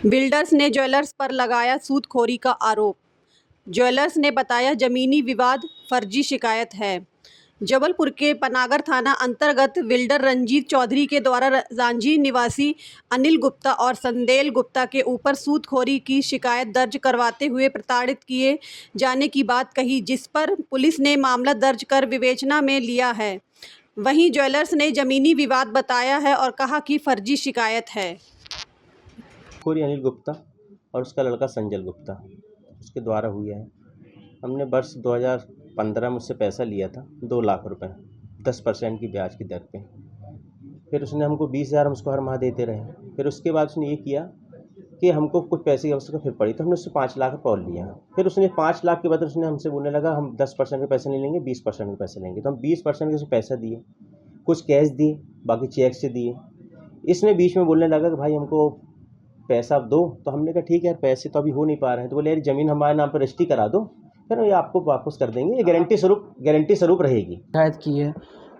Builders ने jewellers पर लगाया सूदखोरी का आरोप। ज्वेलर्स ने बताया जमीनी विवाद फर्जी शिकायत है। जबलपुर के पनागर थाना अंतर्गत बिल्डर रंजीत चौधरी के द्वारा रांझी निवासी अनिल गुप्ता और संदेल गुप्ता के ऊपर सूदखोरी की शिकायत दर्ज करवाते हुए प्रताड़ित किए जाने की बात कही, जिस पर पुलिस ने मामला दर्ज कर विवेचना में लिया है। वहीं ज्वेलर्स ने जमीनी विवाद बताया है और कहा कि फर्जी शिकायत है। खोरी अनिल गुप्ता और उसका लड़का संजल गुप्ता उसके द्वारा हुआ है। हमने वर्ष 2015 में उससे पैसा लिया था 2 लाख रुपए 10% की ब्याज की दर पे। फिर उसने हमको 20,000 हम उसको हर माह देते रहे। फिर उसके बाद उसने ये किया कि हमको कुछ पैसे की आवश्यकता फिर पड़ी तो हमने उससे 5 लाख रुपये और लिया। फिर उसने 5 लाख के बाद उसने हमसे बोलने लगा हम 10% के पैसे नहीं लेंगे, 20% के पैसे लेंगे। तो हम 20% के उसको पैसा दिए, कुछ कैश दिए, बाकी चेक से दिए। इसमें बीच में बोलने लगा कि भाई हमको पैसा आप दो। तो हमने कहा ठीक है यार, पैसे तो अभी हो नहीं पा रहे हैं। तो बोले यार ज़मीन हमारे नाम पर रजिस्ट्री करा दो, फिर ये आपको वापस कर देंगे, ये गारंटी स्वरूप रहेगी। शिकायत की है।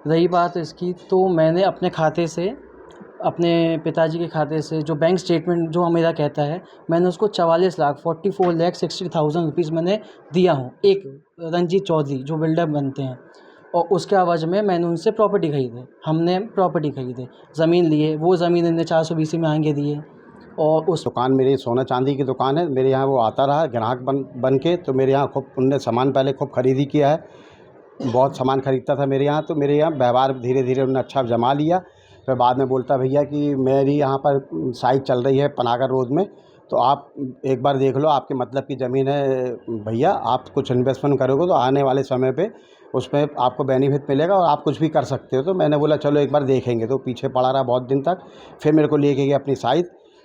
रही बात इसकी, तो मैंने अपने खाते से, अपने पिताजी के खाते से जो बैंक स्टेटमेंट जो मेरा कहता है, मैंने उसको 44,60,000 रुपीज़ मैंने दिया हूँ एक रंजीत चौधरी जो बिल्डर बनते हैं, और उसके आवाज़ में मैंने उनसे प्रॉपर्टी खरीदी। हमने प्रॉपर्टी खरीदे, ज़मीन लिए, वो ज़मीन इन्हें 420 में आएंगे दिए। और उस दुकान मेरी सोना चांदी की दुकान है, मेरे यहाँ वो आता रहा ग्राहक बन के। तो मेरे यहाँ खूब उनने सामान पहले खूब खरीदी किया है, बहुत सामान खरीदता था मेरे यहाँ। तो मेरे यहाँ व्यवहार धीरे धीरे उन्होंने अच्छा जमा लिया। फिर बाद में बोलता भैया कि मेरी यहाँ पर साइट चल रही है पनागर रोड में, तो आप एक बार देख लो, आपके मतलब की ज़मीन है भैया, आप कुछ इन्वेस्टमेंट करोगे तो आने वाले समय पे उसमें आपको बेनिफिट मिलेगा और आप कुछ भी कर सकते हो। तो मैंने बोला चलो एक बार देखेंगे। तो पीछे पड़ा रहा बहुत दिन तक। फिर मेरे को लेके गया अपनी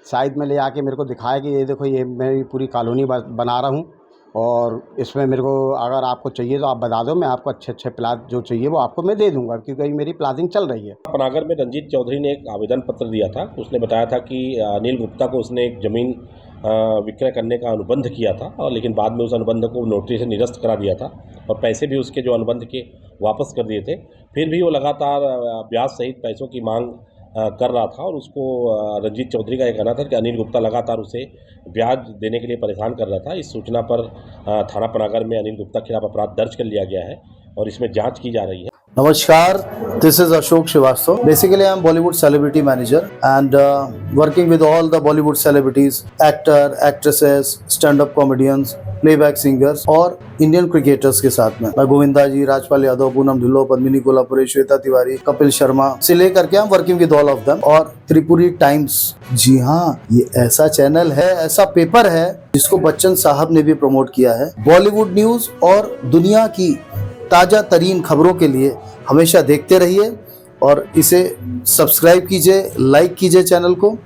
साइट में ले आके मेरे को दिखाया कि ये देखो, ये मैं पूरी कॉलोनी बना रहा हूँ और इसमें मेरे को अगर आपको चाहिए तो आप बता दो, मैं आपको अच्छे प्लाट जो चाहिए वो आपको मैं दे दूंगा, क्योंकि मेरी प्लाटिंग चल रही है। पनागर में रंजीत चौधरी ने एक आवेदन पत्र दिया था। उसने बताया था कि अनिल गुप्ता को उसने एक ज़मीन विक्रय करने का अनुबंध किया था, और लेकिन बाद में उस अनुबंध को नोटिस से निरस्त करा दिया था और पैसे भी उसके जो अनुबंध के वापस कर दिए थे। फिर भी वो लगातार ब्याज सहित पैसों की मांग कर रहा था, और उसको रंजीत चौधरी का ये कहना था कि अनिल गुप्ता लगातार उसे ब्याज देने के लिए परेशान कर रहा था। इस सूचना पर थाना पनागर में अनिल गुप्ता के खिलाफ अपराध दर्ज कर लिया गया है और इसमें जांच की जा रही है। Namaskar, this is Ashok Srivastava. Basically, I am Bollywood celebrity manager and working with all the Bollywood celebrities, actresses, stand-up comedians, playback singers और Indian cricketers के साथ में मैं गोविंदा जी, राजपाल यादव, पूनम ढिल्लों, पद्मिनी कोल्हापुरे, श्वेता तिवारी, कपिल शर्मा से लेकर के I'm working with all of them। और Tripuri times, जी हाँ, ये ऐसा चैनल है, ऐसा पेपर है जिसको बच्चन साहब ने भी प्रमोट किया है। बॉलीवुड न्यूज और दुनिया की ताज़ा तरीन खबरों के लिए हमेशा देखते रहिए और इसे सब्सक्राइब कीजिए, लाइक कीजिए चैनल को।